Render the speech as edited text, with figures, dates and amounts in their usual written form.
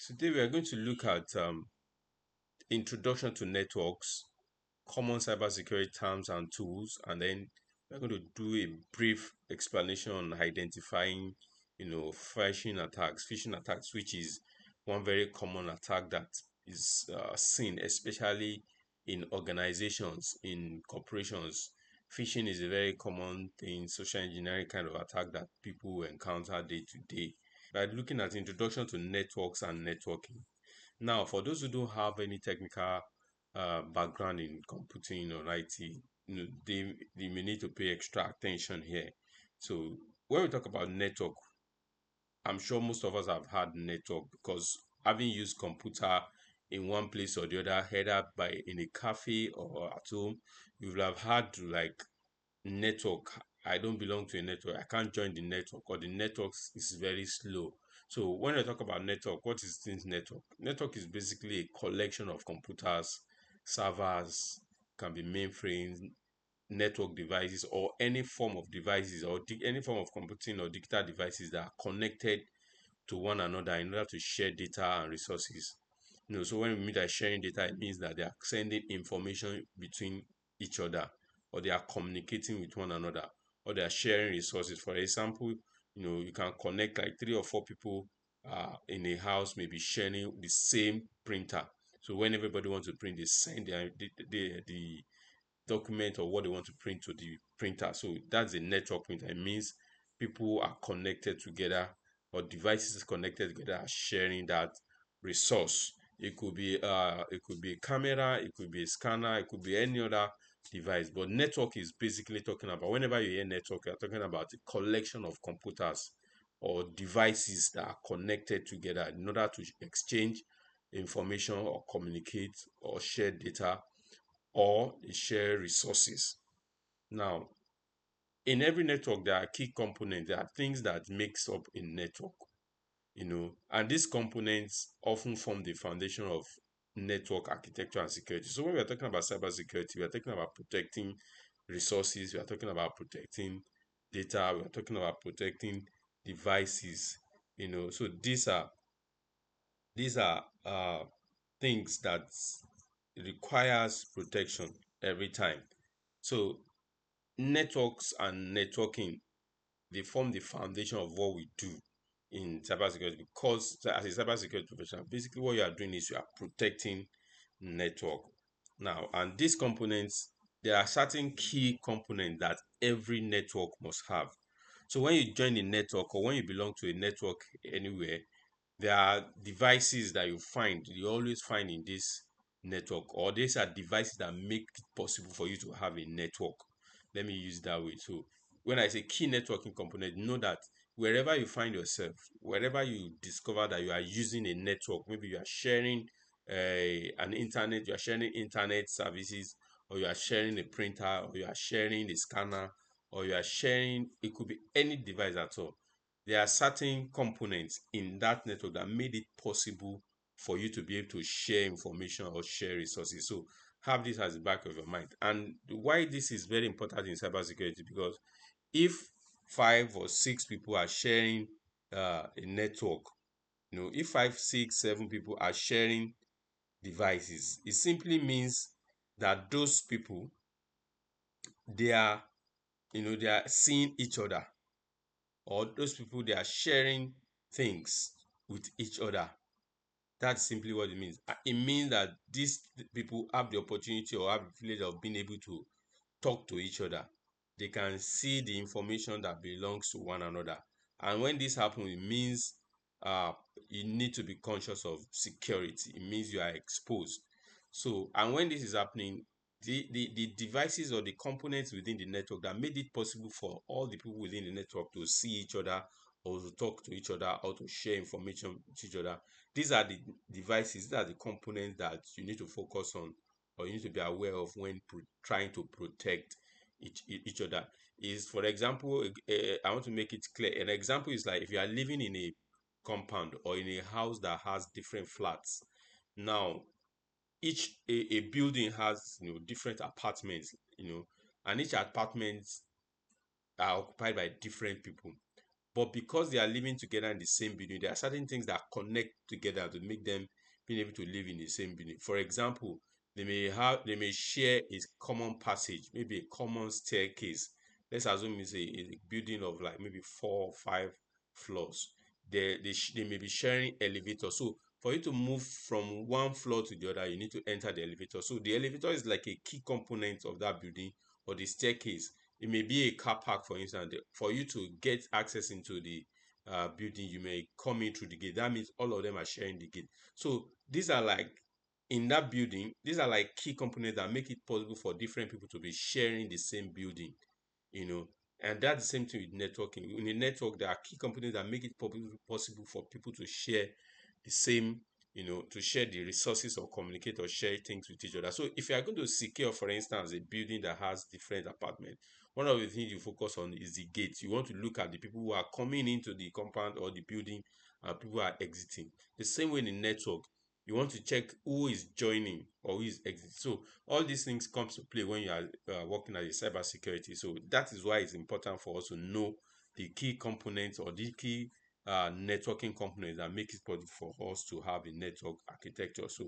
Today we are going to look at introduction to networks, common cybersecurity terms and tools, and then we're going to do a brief explanation on identifying, phishing attacks, which is one very common attack that is seen, especially in organizations, in corporations. Phishing is a very common thing, social engineering kind of attack that people encounter day to day. We're looking at introduction to networks and networking. Now, for those who don't have any technical background in computing or IT, they may need to pay extra attention here. So, when we talk about network, I'm sure most of us have had network because having used computer in one place or the other, either by in a cafe or at home, you will have had to like network. I don't belong to a network. I can't join the network, or the network is very slow. So when I talk about network, what is this network? Network is basically a collection of computers, servers, can be mainframes, network devices, or any form of devices, or any form of computing or digital devices that are connected to one another in order to share data and resources. So when we mean that sharing data, it means that they are sending information between each other, or they are communicating with one another, or they are sharing resources. For example, you can connect like three or four people in a house, maybe sharing the same printer. So when everybody wants to print, they send the document or what they want to print to the printer. So that's a network printer. It means people are connected together, or devices connected together are sharing that resource. It could be a camera, it could be a scanner, it could be any other device. But network is basically talking about, whenever you hear network, you're talking about a collection of computers or devices that are connected together in order to exchange information or communicate or share data or share resources. Now, in every network, there are key components. There are things that makes up a network, and these components often form the foundation of network architecture and security. So when we are talking about cybersecurity, we are talking about protecting resources, we are talking about protecting data, we are talking about protecting devices. So these are things that requires protection every time. So networks and networking, they form the foundation of what we do in cybersecurity, because as a cybersecurity professional, basically what you are doing is you are protecting network. Now, and these components, there are certain key components that every network must have. So when you join a network, or when you belong to a network anywhere, there are devices that you always find in this network, or these are devices that make it possible for you to have a network. Let me use it that way. So when I say key networking component, know that wherever you find yourself, wherever you discover that you are using a network, maybe you are sharing you are sharing internet services, or you are sharing a printer, or you are sharing a scanner, or you are sharing, it could be any device at all. There are certain components in that network that made it possible for you to be able to share information or share resources. So have this as the back of your mind. And why this is very important in cybersecurity, because if five or six people are sharing a network, if five, six, seven people are sharing devices, it simply means that those people, they are they are seeing each other, or those people, they are sharing things with each other. That's simply what it means. It means that these people have the opportunity, or have the privilege of being able to talk to each other. They can see the information that belongs to one another. And when this happens, it means you need to be conscious of security. It means you are exposed. So, and when this is happening, the devices or the components within the network that made it possible for all the people within the network to see each other, or to talk to each other, or to share information with each other, these are the devices, these are the components that you need to focus on, or you need to be aware of when trying to protect each other. Is, for example, I want to make it clear. An example is like if you are living in a compound, or in a house that has different flats. Now, a building has different apartments, and each apartment are occupied by different people. But because they are living together in the same building, there are certain things that connect together to make them being able to live in the same building. For example, they may share a common passage, maybe a common staircase. Let's assume it's a building of like maybe 4 or 5 floors. They may be sharing elevator. So for you to move from one floor to the other, you need to enter the elevator. So the elevator is like a key component of that building, or the staircase. It may be a car park, for instance. For you to get access into the building, you may come in through the gate. That means all of them are sharing the gate. So these are like, in that building, these are like key components that make it possible for different people to be sharing the same building, you know. And that's the same thing with networking. In a network, there are key components that make it possible for people to share the same, to share the resources or communicate or share things with each other. So if you are going to secure, for instance, a building that has different apartments, one of the things you focus on is the gate. You want to look at the people who are coming into the compound or the building, and people who are exiting. The same way in the network, you want to check who is joining or who is exiting. So all these things comes to play when you are working as a cybersecurity. So that is why it's important for us to know the key components or the key networking components that make it possible for us to have a network architecture. So